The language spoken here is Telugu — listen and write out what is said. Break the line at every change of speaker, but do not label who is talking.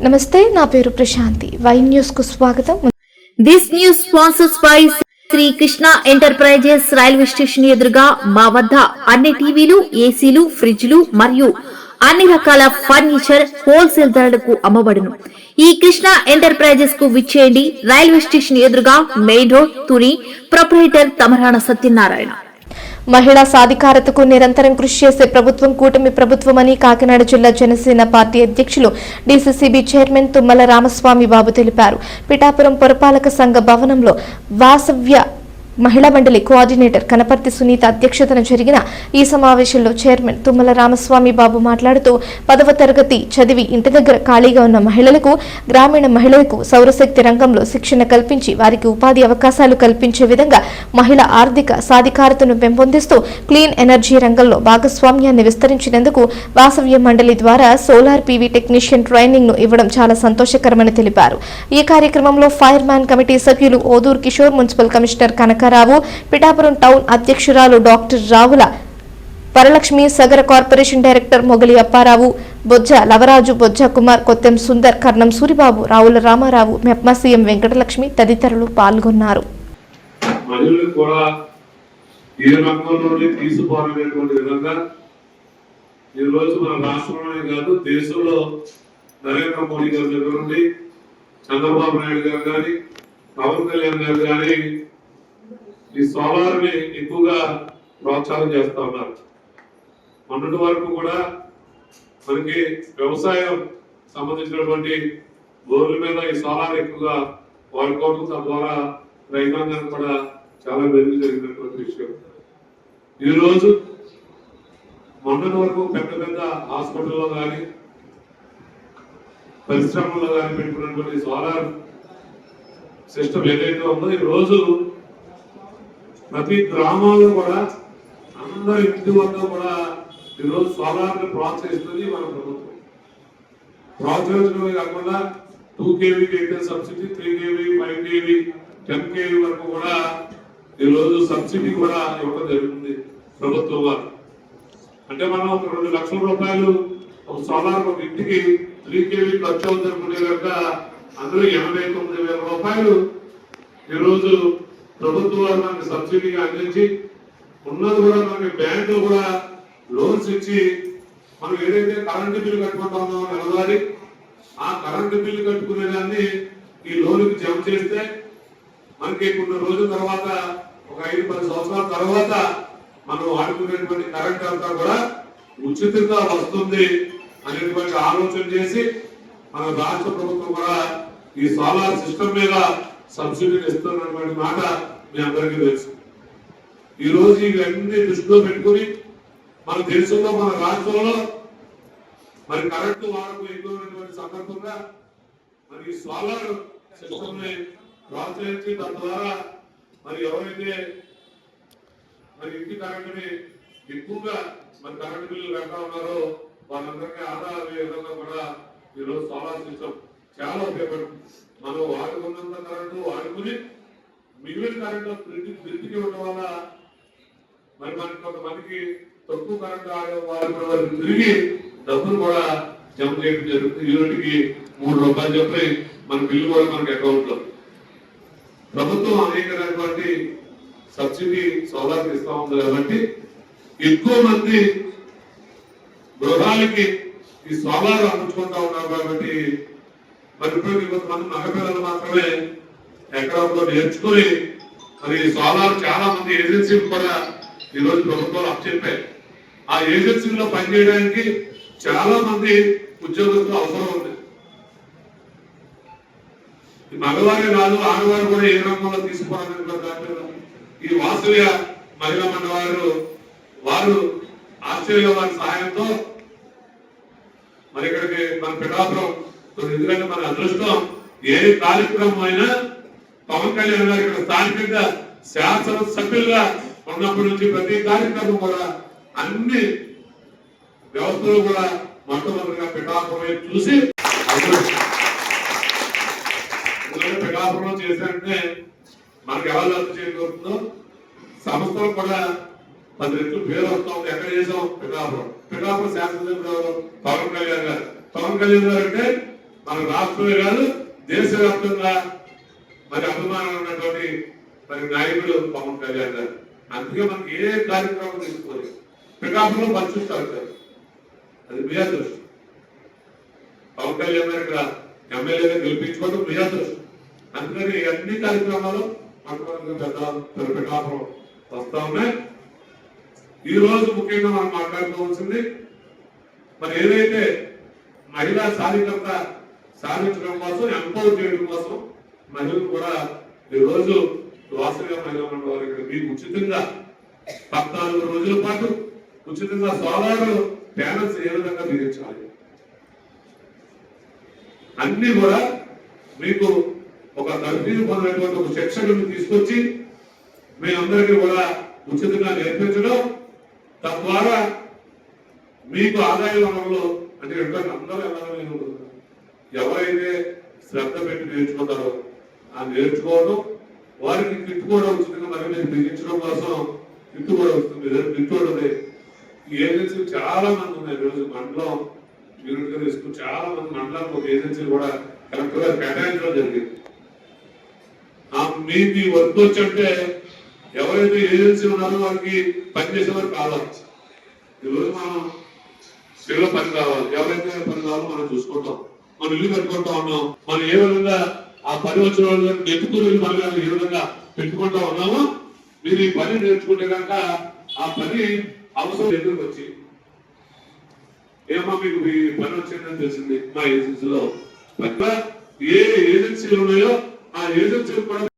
నమస్తే, నా పేరు ప్రశాంతి. వై న్యూస్ కు స్వాగతం.
This news sponsors by Sri Krishna enterprises. Railway station ఎదురుగా మా వద్ద అన్ని టీవీలు, ఏసీలు, ఫ్రిడ్జ్లు మరియు అన్ని రకాల ఫర్నిచర్ హోల్సేల్ ధరలకు అమ్మబడును. ఈ కృష్ణ ఎంటర్ప్రైజెస్ కు విచ్చేయండి. రైల్వే స్టేషన్ ఎదురుగా, main road, Tuni. Proprietor Tamarana Satyanarayana.
మహిళా సాధికారతకు నిరంతరం కృషి చేసే ప్రభుత్వం కూటమి ప్రభుత్వమని కాకినాడ జిల్లా జనసేన పార్టీ అధ్యక్షులు డీసీసీబీ చైర్మన్ తుమ్మల రామస్వామి బాబు తెలిపారు. పిఠాపురం పురపాలక సంఘ భవనంలో వాసవ్య మహిళా మండలి కోఆర్డినేటర్ కనపర్తి సునీత అధ్యక్షతన జరిగిన ఈ సమావేశంలో చైర్మన్ తుమ్మల రామస్వామి బాబు మాట్లాడుతూ 10వ తరగతి చదివి ఇంటి దగ్గర ఖాళీగా ఉన్న మహిళలకు, గ్రామీణ మహిళలకు సౌరశక్తి రంగంలో శిక్షణ కల్పించి వారికి ఉపాధి అవకాశాలు కల్పించే విధంగా మహిళా ఆర్థిక సాధికారతను పెంపొందిస్తూ క్లీన్ ఎనర్జీ రంగంలో భాగస్వామ్యాన్ని విస్తరించినందుకు వాసవ్య మండలి ద్వారా సోలార్ పీవీ టెక్నీషియన్ ట్రైనింగ్ ను ఇవ్వడం చాలా సంతోషకరమని తెలిపారు. ఈ కార్యక్రమంలో ఫైర్ మ్యాన్ కమిటీ సభ్యులు ఓదూర్ కిషోర్, మున్సిపల్ కమిషనర్ కనక రావు, పిఠాపురం టౌన్ అధ్యక్షురాలు డాక్టర్ రావుల వరలక్ష్మి, సగర కార్పొరేషన్ డైరెక్టర్ మొగలి అప్పారావు, బొజ్జ లవరాజు, బొజ్జ కుమార్, కొత్తెం సుందర్, కర్ణం సూరిబాబు, రావుల రామారావు, మెప్మా సీఎం వెంకటలక్ష్మి తదితరులు పాల్గొన్నారు.
చంద్రబాబు నాయుడు గారు కానీ, పవన్ కళ్యాణ్ గారు కానీ ఈ సోలార్ ని ఎక్కువగా ప్రోత్సాహం చేస్తా ఉన్నారు. మొన్నటి వరకు కూడా మనకి వ్యవసాయం సంబంధించినటువంటి బోర్ల మీద ఈ సోలార్ ఎక్కువగా వాడుకోవడం, తద్వారా రైతాంగానికి కూడా చాలా మెరుగు జరిగినటువంటి విషయం. ఈరోజు మొన్నటి వరకు పెద్ద పెద్ద హాస్పిటల్లో కానీ, పరిశ్రమల్లో కానీ పెట్టుకున్నటువంటి సోలార్ సిస్టమ్ ఏదైతే ఉందో ఈరోజు ప్రతి గ్రామాల్లో కూడా అందరి ఇంటి వద్ద కూడా ఈరోజు సోలార్ ని ప్రోత్సహిస్తుంది మన ప్రభుత్వం. ప్రోత్సహించడమే కాకుండా 2 kV అయితే సబ్సిడీ, 3 kV, 5 kV, 10 kV వరకు కూడా ఈరోజు సబ్సిడీ కూడా ఇవ్వడం జరుగుతుంది ప్రభుత్వం వారు. అంటే మనం ఒక 2 లక్షల రూపాయలు ఒక సోలార్ ఒక ఇంటికి 3 kV ఖర్చు అవుతుంది అనుకునే కనుక అందులో 89,000 రూపాయలు ఈరోజు ప్రభుత్వం వారు మనకి సబ్సిడీగా అందించి ఉన్నది కూడా మనకి బ్యాంకులు కూడా లోన్స్ ఇచ్చి మనం ఏదైతే కరెంటు బిల్లు కట్టుకుంటా ఉన్నామో నెలవారీ, ఆ కరెంటు బిల్లు కట్టుకునేదాన్ని ఈ లోన్కి జమ చేస్తే మనకి కొన్ని రోజుల తర్వాత ఒక 5-10 సంవత్సరాల తర్వాత మనం వాడుకునేటువంటి కరెంట్ అంతా కూడా ఉచితంగా వస్తుంది అనేటువంటి ఆలోచన చేసి మన రాష్ట్ర ప్రభుత్వం కూడా ఈ సోలార్ సిస్టమ్ మీద సబ్సిడీ ఇస్తున్నటువంటి మాట మీ అందరికీ తెలుసు. ఈ రోజు ఇవన్నీ దృష్టిలో పెట్టుకుని మన దేశంలో, మన రాష్ట్రంలో మరి కరెంటు వాడకం ఎక్కువైనటువంటి సందర్భంగా మరి ఈ సోలార్ సిస్టమ్ ని ప్రోత్సహించి తద్వారా మరి ఎవరైతే మరి ఇంటి కరెంటుని ఎక్కువగా మరి కరెంటు బిల్లు కడతా ఉన్నారో వాళ్ళందరికీ ఆదా అయ్యే విధంగా కూడా ఈరోజు సోలార్ సిస్టమ్ చాలా ఉపయోగపడుతుంది. మనం వాడుకున్నంత కరెంటు వాడుకుని మిగిలిన కరెంటు బ్రిడ్జికి ఇవ్వడం వల్ల మరి మనకి కొంతమందికి తక్కువ కరెంటు వాడుకున్న వారికి తిరిగి డబ్బులు కూడా జమ చేయడం జరుగుతుంది. యూనిట్కి 3 రూపాయలు చెప్పి మన బిల్లు కూడా మనకి అకౌంట్ లో ప్రభుత్వం అనేకమైనటువంటి సబ్సిడీ సోలార్ ఇస్తా ఉంది కాబట్టి ఎక్కువ మంది గృహాలకి ఈ సోలార్ అందించుకుంటా ఉన్నారు. కాబట్టి మరి ఇప్పుడు కొంతమంది మగపిల్లలు మాత్రమే ఎకరాల్లో నేర్చుకుని మరి సోలార్ చాలా మంది ఏజెన్సీలు కూడా ఈరోజు ప్రభుత్వాలు అప్పచెప్పాయి. ఆ ఏజెన్సీలో పనిచేయడానికి చాలా మంది ఉద్యోగస్తులు అవసరం ఉంది. మగవారే కాదు, ఆడవారు కూడా ఏ రంగంలో తీసుకోవాలని ఈ వాసవ్య మహిళా మండలి వారు ఆస్ట్రేలియా వారి సహాయంతో మరి ఇక్కడికి మన పిఠాపురం, ఎందుకంటే మన అదృష్టం ఏ కార్యక్రమం అయినా పవన్ కళ్యాణ్ గారు ఇక్కడ స్థానికంగా శాసన సభ్యులుగా ఉన్నప్పటి నుంచి ప్రతి కార్యక్రమం కూడా అన్ని వ్యవస్థలు కూడా మొట్టమొదటిగా పిఠాపురం చూసి పిఠాపురం చేశారంటే మనకి ఎవరు అర్థం చేయగలుగుతుందో సంస్థలు కూడా 10 రెట్లు పేరు వస్తుంది. ఎక్కడ చేసాం? పిఠాపురం. పిఠాపురం శాసనసభ్యులు పవన్ కళ్యాణ్ గారు. పవన్ కళ్యాణ్ గారు అంటే మన రాష్ట్రమే కాదు దేశవ్యాప్తంగా మరి అభిమానం ఉన్నటువంటి మరి నాయకుడు పవన్ కళ్యాణ్ గారు. అందుకే మనకి ఏ కార్యక్రమం తీసుకోలేదు. పిఠాపురంలో పరిశుష్టారు సార్, అది మీ అదృష్టం. పవన్ కళ్యాణ్ గారు ఇక్కడ ఎమ్మెల్యేగా గెలిపించుకోవడం మీ అదృష్టం. అందుకని అన్ని కార్యక్రమాలు పెద్ద పిఠాపురం వస్తా ఉన్నాయి. ఈ రోజు ముఖ్యంగా మనం మాట్లాడుకోవాల్సింది మరి ఏదైతే మహిళా సాధికారత సాధించడం కోసం, ఎంపవర్ చేయడం కోసం మహిళలు కూడా ఈ రోజు వాసవి మహిళా మండలి వారు ఇక్కడ మీకు ఉచితంగా 14 రోజుల పాటు ఉచితంగా సోలార్ ప్యానల్స్ ఏ విధంగా బిగించాలి అన్ని కూడా మీకు ఒక తరఫీదు పొందినటువంటి ఒక శిక్షకుని తీసుకొచ్చి మీ అందరికీ కూడా ఉచితంగా నేర్పించడం, తద్వారా మీకు ఆదాయ వనరులు అంటే అందరూ ఎవరైతే శ్రద్ధ పెట్టి నేర్చుకుంటారో ఆ నేర్చుకోవడం, వారికి కిట్ కూడా ఉచితంగా మరి మీరు బిగించడం కోసం కిట్ కూడా వస్తుంది. కిట్ ఉంటుంది. ఈ ఏజెన్సీలు చాలా మంది ఉన్నాయి. ఈరోజు మండలం యూనిట్ గా తీసుకుని చాలా మంది మండలానికి ఒక ఏజెన్సీలు కూడా కలెక్టర్ గారు కేటాయించడం జరిగింది. మీకు వర్క్ వచ్చంటే ఎవరైతే ఏజెన్సీ ఉన్నారో వారికి పనిచేసే వారు కావాలి. ఈరోజు మనం స్త్రీలో పని కావాలి. ఎవరైతే పని కావాలో మనం చూసుకుంటాం. మనం ఇల్లు కట్టుకుంటా ఉన్నాం. మనం ఏ విధంగా ఆ పని వచ్చిన వాళ్ళు ఎత్తుకుని మనం ఏ విధంగా పెట్టుకుంటా ఉన్నామో, మీరు ఈ పని నేర్చుకుంటే కనుక ఆ పని అవసరం ఎదురుకు వచ్చి ఏమో మీకు ఈ పని వచ్చిందని తెలిసింది మా ఏజెన్సీలో. ఏ ఏజెన్సీలు ఉన్నాయో ఆ ఏజెన్సీలు కూడా